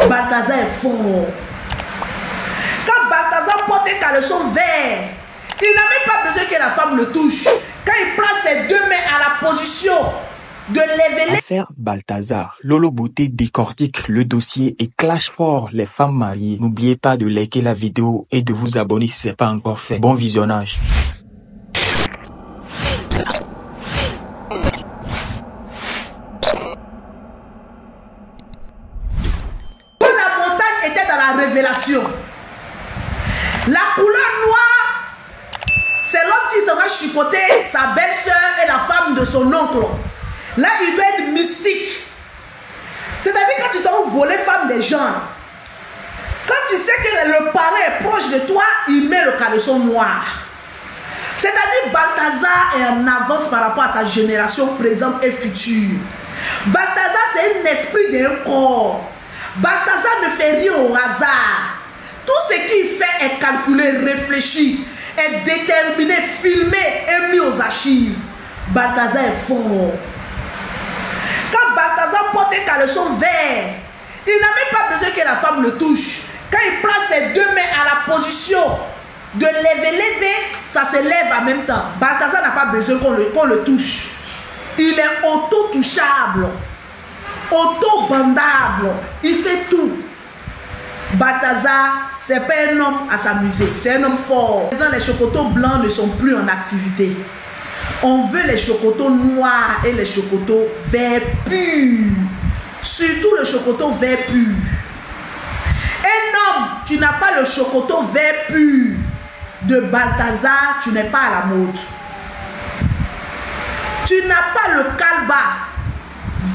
Balthazar est fort. Quand Balthazar porte un caleçon vert, il n'a même pas besoin que la femme le touche. Quand il prend ses deux mains à la position de lever les... Affaire Balthazar, Lolo Beauté décortique le dossier et clash fort les femmes mariées. N'oubliez pas de liker la vidéo et de vous abonner si ce n'est pas encore fait. Bon visionnage. La montagne était dans la révélation. La couleur noire, c'est lorsqu'il sera chipoté sa belle-sœur et la femme de son oncle. Là, il doit être mystique. C'est-à-dire quand tu t'as volé femme des gens, quand tu sais que le parent est proche de toi, il met le caleçon noir. C'est-à-dire Balthazar est en avance par rapport à sa génération présente et future. Balthazar, c'est un esprit d'un corps. Balthazar ne fait rien au hasard. Tout ce qu'il fait est calculé, réfléchi, est déterminé, filmé et mis aux archives. Balthazar est fort. Quand Balthazar porte un caleçon vert, il n'a même pas besoin que la femme le touche. Quand il prend ses deux mains à la position de lever, ça se lève en même temps. Balthazar n'a pas besoin qu'on le touche. Il est auto-touchable, auto-bandable. Il fait tout. Balthazar, c'est pas un homme à s'amuser, c'est un homme fort. Les chocotos blancs ne sont plus en activité. On veut les chocotos noirs et les chocotos verts purs. Surtout le chocotot vert pur. Un homme, tu n'as pas le chocotot vert pur de Balthazar, tu n'es pas à la mode. Tu n'as pas le calba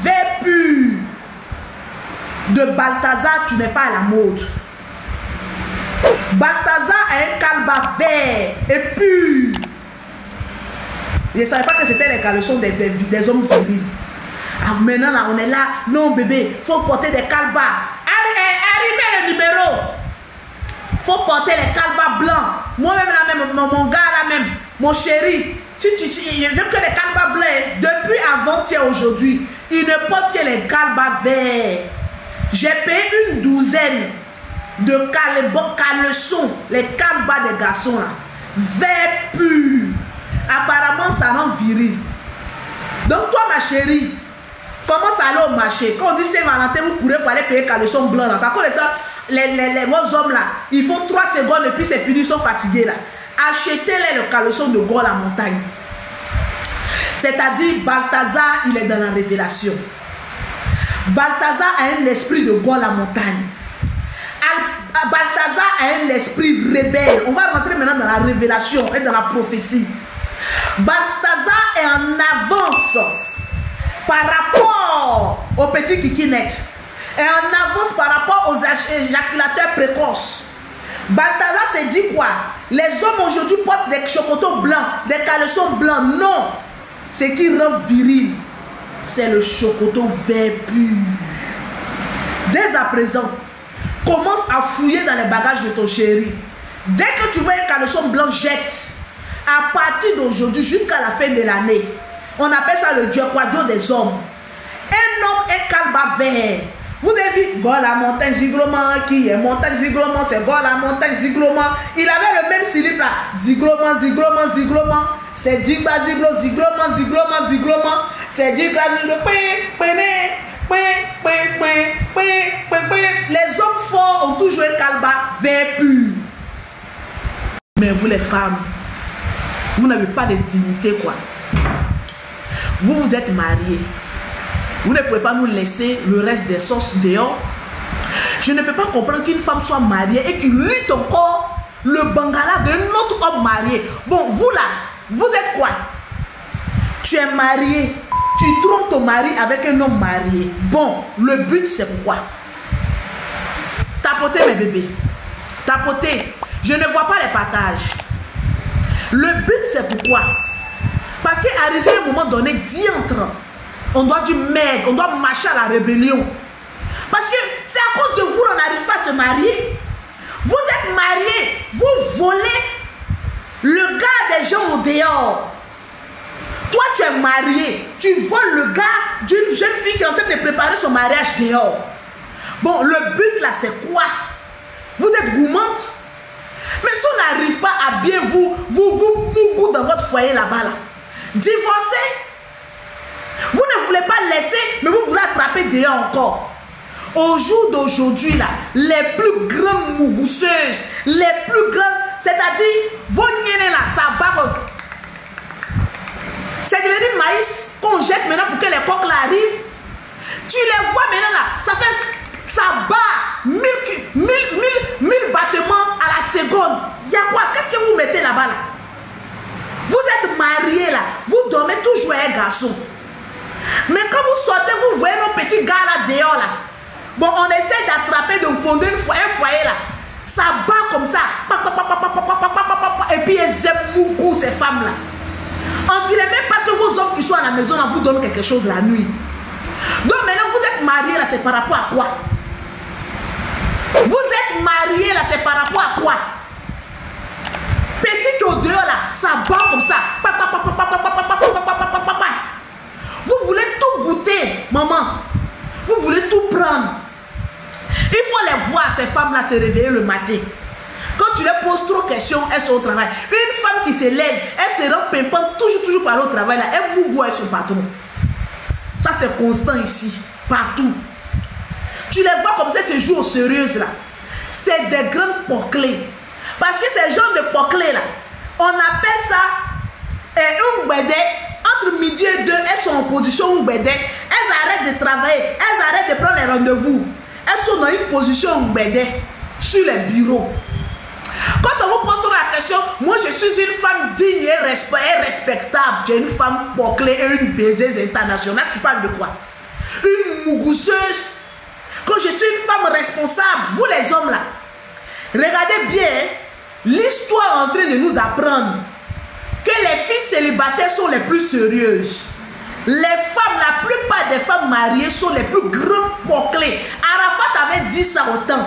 vert pur de Balthazar, tu n'es pas à la mode. Balthazar a un calba vert et pur. Je ne savais pas que c'était les caleçons des hommes virils. Ah, maintenant, là, on est là. Non, bébé, il faut porter des calbas. Arrivez le numéro. Il faut porter les calbas blancs. Moi-même, là même, mon gars, là même, mon chéri, je veux que les calbas blancs, depuis avant-hier aujourd'hui, il ne porte que les calbas verts. J'ai payé une douzaine de caleçons, les calbas des garçons, là, verts purs. Apparemment, ça rend viril. Donc, toi, ma chérie, commence à aller au marché. Quand on dit Saint-Valentin, vous pourrez pas aller payer caleçon blanc. Là. Ça connaît ça. Les beaux hommes là, ils font 3 secondes et puis c'est fini, ils sont fatigués là. Achetez-les le caleçon de Gaulle à montagne. C'est-à-dire, Balthazar, il est dans la révélation. Balthazar a un esprit de Gaulle à montagne. Balthazar a un esprit rebelle. On va rentrer maintenant dans la révélation et dans la prophétie. Balthazar est en avance par rapport aux petits kikinettes, est en avance par rapport aux éjaculateurs précoces. Balthazar s'est dit quoi? Les hommes aujourd'hui portent des chocotos blancs, des caleçons blancs. Non, ce qui rend viril, c'est le chocotot vert pur. Dès à présent, commence à fouiller dans les bagages de ton chéri. Dès que tu vois un caleçon blanc, jette. À partir d'aujourd'hui jusqu'à la fin de l'année, on appelle ça le diaquadio des hommes. Un homme est calba vert. Vous devez dire, la montagne Zigloman, qui est montagne Zigloman, c'est la montagne Zigloman. Il avait le même slip là. Zigloman, Zigloman, Zigloman. C'est Digba Ziglo, Zigloman, Zigloman, Zigloman. C'est Digba Ziglo. Les hommes forts ont toujours un calba vert pur. Mais vous les femmes, vous n'avez pas de dignité quoi. Vous êtes mariés. Vous ne pouvez pas nous laisser le reste des sauces dehors. Je ne peux pas comprendre qu'une femme soit mariée et qu'il lutte encore le bangala d'un autre homme marié. Bon, vous là, vous êtes quoi? Tu es marié. Tu trompes ton mari avec un homme marié. Bon, le but c'est quoi? Tapoter mes bébés. Tapoter. Je ne vois pas les partages. Le but c'est pourquoi? Parce qu'arrivé à un moment donné, diantre, on doit du merde, on doit marcher à la rébellion. Parce que c'est à cause de vous qu'on n'arrive pas à se marier. Vous êtes mariés, vous volez le gars des gens au dehors. Toi tu es marié, tu voles le gars d'une jeune fille qui est en train de préparer son mariage dehors. Bon, le but là, c'est quoi? Vous êtes gourmande. Mais si on n'arrive pas à bien vous dans votre foyer là-bas, là, divorcer, vous ne voulez pas laisser, mais vous voulez attraper dehors encore. Au jour d'aujourd'hui, là, les plus grandes mougousseuses, les plus grandes, c'est-à-dire, vos niennes là, ça bat. C'est devenu maïs qu'on jette maintenant pour que les coques là arrivent. Tu les vois maintenant là, ça bat 1000 battements à la seconde. Il y a quoi? Qu'est-ce que vous mettez là-bas là? Vous êtes mariés là, vous dormez toujours avec un garçon. Mais quand vous sortez, vous voyez nos petits gars là dehors là. Bon, on essaie d'attraper, de fonder un foyer là. Ça bat comme ça. Et puis ils aiment beaucoup ces femmes là. On ne dirait même pas que vos hommes qui sont à la maison là vous donnent quelque chose la nuit. Donc maintenant vous êtes mariés là, c'est par rapport à quoi? Vous êtes mariés là, c'est par rapport à quoi? Petite odeur là, ça bat comme ça. Vous voulez tout goûter, maman. Vous voulez tout prendre. Il faut les voir, ces femmes-là, se réveiller le matin. Quand tu leur poses trop de questions, elles sont au travail. Une femme qui se lève, elle se rend pimpante toujours par le travail. Là. Elle mougou avec son patron. Ça, c'est constant ici, partout. Tu les vois comme ça, ces jours sérieuses là. C'est des grandes porclés. Parce que ces gens de porclés là, on appelle ça un bédé. Entre midi et 2, elles sont en position bédé. Elles arrêtent de travailler, elles arrêtent de prendre les rendez-vous. Elles sont dans une position bédé sur les bureaux. Quand on vous pose la question, moi je suis une femme digne et respectable. J'ai une femme porclée et une baiseuse internationale. Tu parles de quoi? Une mougousseuse. Quand je suis une femme responsable, vous les hommes là, regardez bien, l'histoire est en train de nous apprendre que les filles célibataires sont les plus sérieuses. Les femmes, la plupart des femmes mariées sont les plus grandes porclées. Arafat avait dit ça autant.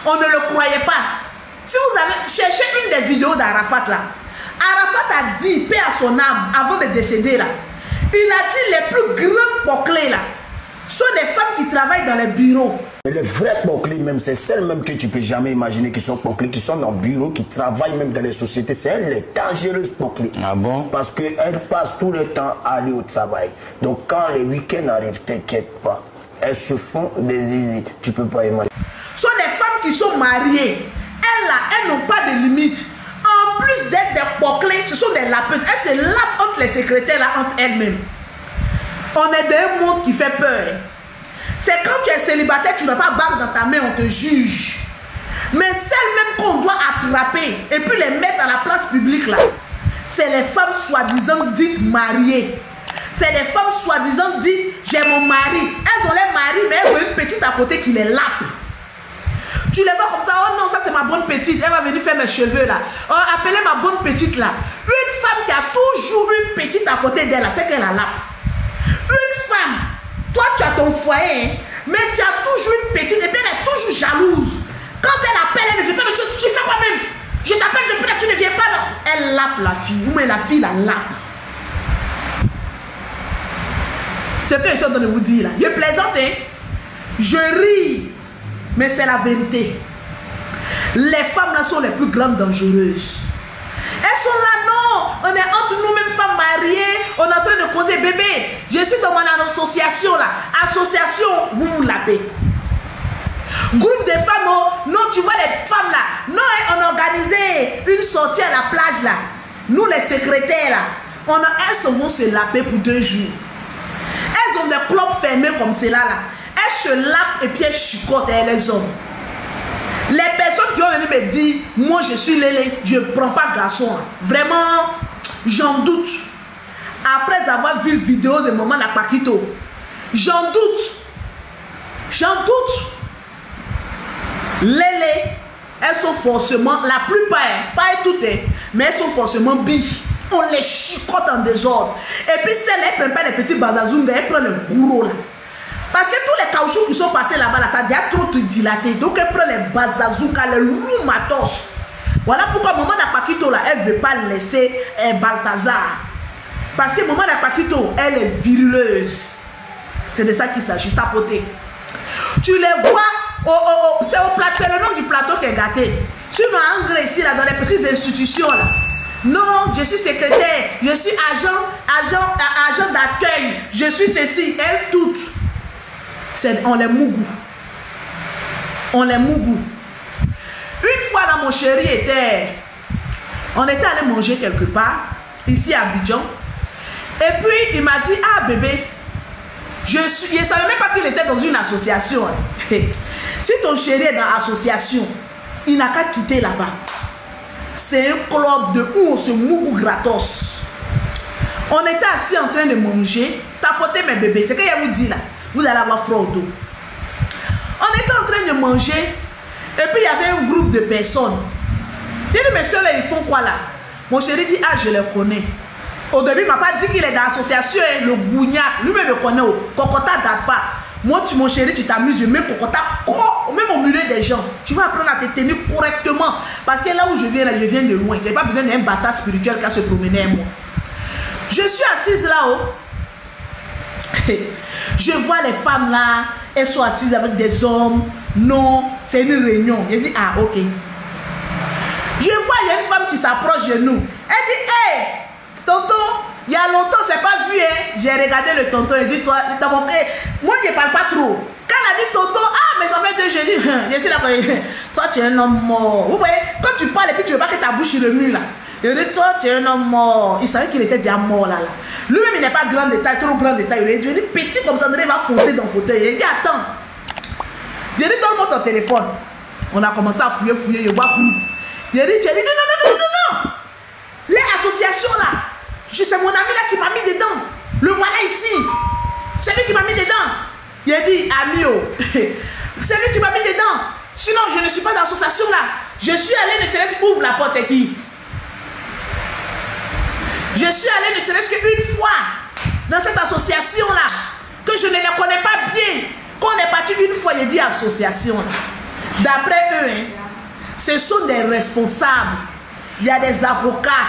On ne le croyait pas. Si vous avez cherché une des vidéos d'Arafat là, Arafat a dit, paix à son âme, avant de décéder là, il a dit les plus grandes porclées là, sont des femmes qui travaillent dans les bureaux. Mais les vrais porclés même, c'est celles même que tu peux jamais imaginer qui sont porclés, qui sont dans le bureau, qui travaillent même dans les sociétés. C'est elles les dangereuses porclés. Ah bon? Parce qu'elles passent tout le temps à aller au travail. Donc quand les week-ends arrivent, t'inquiète pas. Elles se font des zizi. Tu peux pas imaginer. Ce sont des femmes qui sont mariées. Elles là, elles n'ont pas de limite. En plus d'être des porclés, ce sont des lapeuses. Elles se lapent entre les secrétaires là, entre elles-mêmes. On est dans un monde qui fait peur. C'est quand tu es célibataire, tu n'as pas bague dans ta main, on te juge. Mais celles même qu'on doit attraper et puis les mettre à la place publique là, c'est les femmes soi-disant dites mariées. C'est les femmes soi-disant dites j'ai mon mari. Elles ont les maris, mais elles ont une petite à côté qui les lappe. Tu les vois comme ça, oh non, ça c'est ma bonne petite, elle va venir faire mes cheveux là. Oh, appelez ma bonne petite là. Une femme qui a toujours une petite à côté d'elle, c'est qu'elle a lappe. Une femme, toi tu as ton foyer, mais tu as toujours une petite et puis elle est toujours jalouse. Quand elle appelle, elle ne vient pas, mais tu fais quoi même? Je t'appelle depuis là, tu ne viens pas là. Elle lappe la fille, ou mais la fille la lappe. C'est ce que je suis en train de vous dire là. Je plaisante, hein? Je ris, mais c'est la vérité. Les femmes là sont les plus grandes dangereuses. Elles sont là, non, on est entre nous-mêmes femmes mariées, on est en train de causer bébé. Je suis dans mon association là. Association, vous vous lapez. Groupe de femmes, oh, non, tu vois les femmes là. Non, on a organisé une sortie à la plage là. Nous les secrétaires là, elles vont se laper pour 2 jours. Elles ont des clubs fermés comme cela là. Elles se lapent et puis elles chicotent les hommes. Les personnes qui ont venu me dire, moi je suis Lélé, je ne prends pas garçon. Vraiment, j'en doute. Après avoir vu la vidéo de Maman Nakpakito, j'en doute. J'en doute. Lélé, elles sont forcément, la plupart, pas toutes, mais elles sont forcément billes. On les chicote en désordre. Et puis celles, elles ne prennent pas les petits bazazunga, elles prennent le gourou là. Parce que tous les caoutchoucs qui sont passés là-bas, là, ça a déjà trop dilaté. Donc elle prend les bazazoukas, les loups matos. Voilà pourquoi Maman Nakpakito là, elle ne veut pas laisser Balthazar. Parce que Maman Nakpakito, elle est viruleuse. C'est de ça qu'il s'agit, tapoter. Tu les vois c'est au plateau, le nom du plateau qui est gâté. Sinon, en Grèce, ici, là, dans les petites institutions, là. Non, je suis secrétaire, je suis agent d'accueil, je suis ceci, elles toutes. On les mougou. On les mougou. Une fois là, mon chéri on était allé manger quelque part, ici à Abidjan. Et puis il m'a dit, ah bébé, je ne savais même pas qu'il était dans une association. Si ton chéri est dans l'association, il n'a qu'à quitter là-bas. C'est un club de où on se mougou gratos. On était assis en train de manger, tapoter mes bébés. C'est ce qu'il vous dit là. Vous allez avoir froid au dos. On était en train de manger. Et puis il y avait un groupe de personnes. Il dit, messieurs là, ils font quoi là? Mon chéri dit, ah, je les connais. Au début, il ne m'a pas dit qu'il est dans l'association, le Bougna. Lui-même me connaît. Kokota date pas. Moi, mon chéri, tu t'amuses, je mets Kokota, même au milieu des gens. Tu vas apprendre à te tenir correctement. Parce que là où je viens de loin. Je n'ai pas besoin d'un bâtard spirituel qui a se promener moi. Je suis assise là-haut. Je vois les femmes là, elles sont assises avec des hommes. Non, c'est une réunion. Je dis, ah, ok. Je vois, il y a une femme qui s'approche de nous. Elle dit, hé, tonton, il y a longtemps, c'est pas vu, hein. J'ai regardé le tonton et dit, toi, moi, je ne parle pas trop. Quand elle a dit tonton, ah, mais ça fait 2 jours, je dis, je suis là, toi, tu es un homme mort. Vous voyez, quand tu parles et puis tu veux pas que ta bouche remue là. Il dit, toi, tu es un homme mort. Il savait qu'il était déjà mort là. Lui-même, il n'est pas grand détail, trop grand détail. Il dit, petit comme ça, il va foncer dans le fauteuil. Il dit, attends. J'ai dit, donne-moi ton téléphone. On a commencé à fouiller, je vois groupe. Il a dit, tu as dit, non. Les associations là, c'est mon ami là qui m'a mis dedans. Le voilà ici. C'est lui qui m'a mis dedans. Il a dit, ami, c'est lui qui m'a mis dedans. Sinon, je ne suis pas dans l'association là. Je suis allé, ne serait-ce qu'ouvre la porte, c'est qui? Je suis allé ne serait-ce qu'une fois dans cette association là, que je ne les connais pas bien. Quand on est parti une fois, il dit association. D'après eux, hein, ce sont des responsables. Il y a des avocats,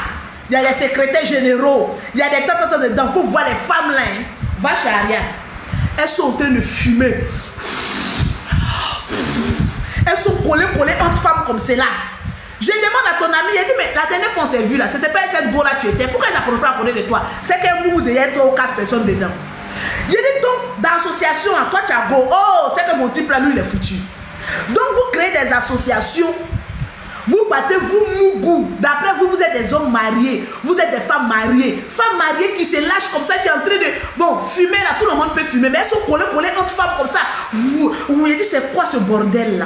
il y a des secrétaires généraux, il y a des tas dedans. Vous voyez les femmes là, hein, va chez Ariane. Elles sont en train de fumer. Elles sont collées entre femmes comme cela. Je demande à ton ami, il dit, mais la dernière fois on s'est vu là, c'était pas cette go là tu étais. Pourquoi ils n'approchent pas à côté de toi? C'est qu'un bout de 3 ou 4 personnes dedans. Je dis donc, dans l'association, toi tu as go, oh, c'est que mon type là, lui il est foutu. Donc vous créez des associations, vous battez, vous mougou. D'après vous, vous êtes des hommes mariés, vous êtes des femmes mariées qui se lâchent comme ça, qui est en train de, bon, fumer là, tout le monde peut fumer, mais elles sont collées entre femmes comme ça. Vous voyez, c'est quoi ce bordel là?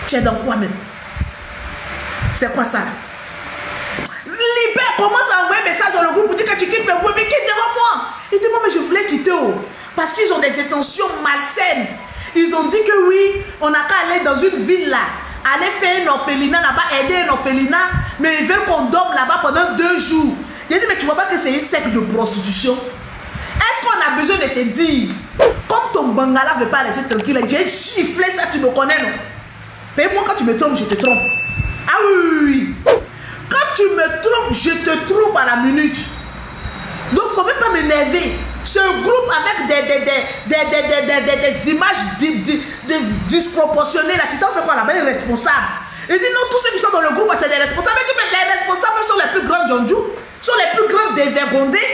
Tu es dans quoi même? C'est quoi ça? Libère, commence à envoyer un message dans le groupe pour dire que tu quittes le groupe, mais quitte devant moi. Il dit, moi, mais je voulais quitter. Parce qu'ils ont des intentions malsaines. Ils ont dit que oui, on n'a qu'à aller dans une ville là, aller faire un orphelinat là-bas, aider un orphelinat, mais ils veulent qu'on dorme là-bas pendant 2 jours. Il a dit, mais tu vois pas que c'est une secte de prostitution? Est-ce qu'on a besoin de te dire, comme ton bangala ne veut pas laisser tranquille, j'ai chifflé ça, tu me connais, non? Mais moi, quand tu me trompes, je te trompe. Ah oui. Quand tu me trompes, je te trompe à la minute. Donc, il ne faut même pas m'énerver. Ce groupe avec des images disproportionnées, là, tu t'en fais quoi là-bas? Les responsables. Il dit non, tous ceux qui sont dans le groupe, c'est des responsables. Il dit, mais les responsables sont les plus grands Djondjou, sont les plus grands dévergondés.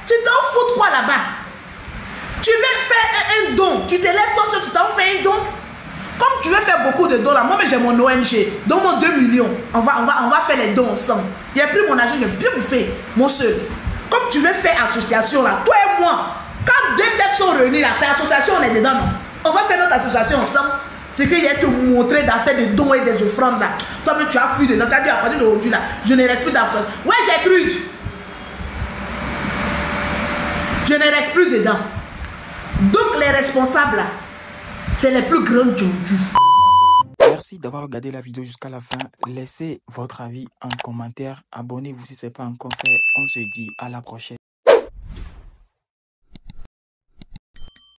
Tu t'en fous de quoi là-bas? Tu veux faire un don. Tu te lèves toi seul, tu t'en fais un don. Comme tu veux faire beaucoup de dons là, moi j'ai mon ONG, donne-moi 2 millions, on va faire les dons ensemble. Il a pris mon argent, j'ai bien bouffé, mon seul. Comme tu veux faire association là, toi et moi, quand 2 têtes sont réunies là, c'est association, on est dedans, non? On va faire notre association ensemble. C'est qu'il y a te montrer d'affaire des dons et des offrandes là. Toi-même tu as fui dedans, tu as dit à partir d'aujourd'hui là, je ne reste plus d'association. Ouais, Gertrude, je ne reste plus dedans. Donc les responsables là, c'est les plus grands Djondjou. Merci d'avoir regardé la vidéo jusqu'à la fin. Laissez votre avis en commentaire. Abonnez-vous si ce n'est pas encore fait. On se dit à la prochaine.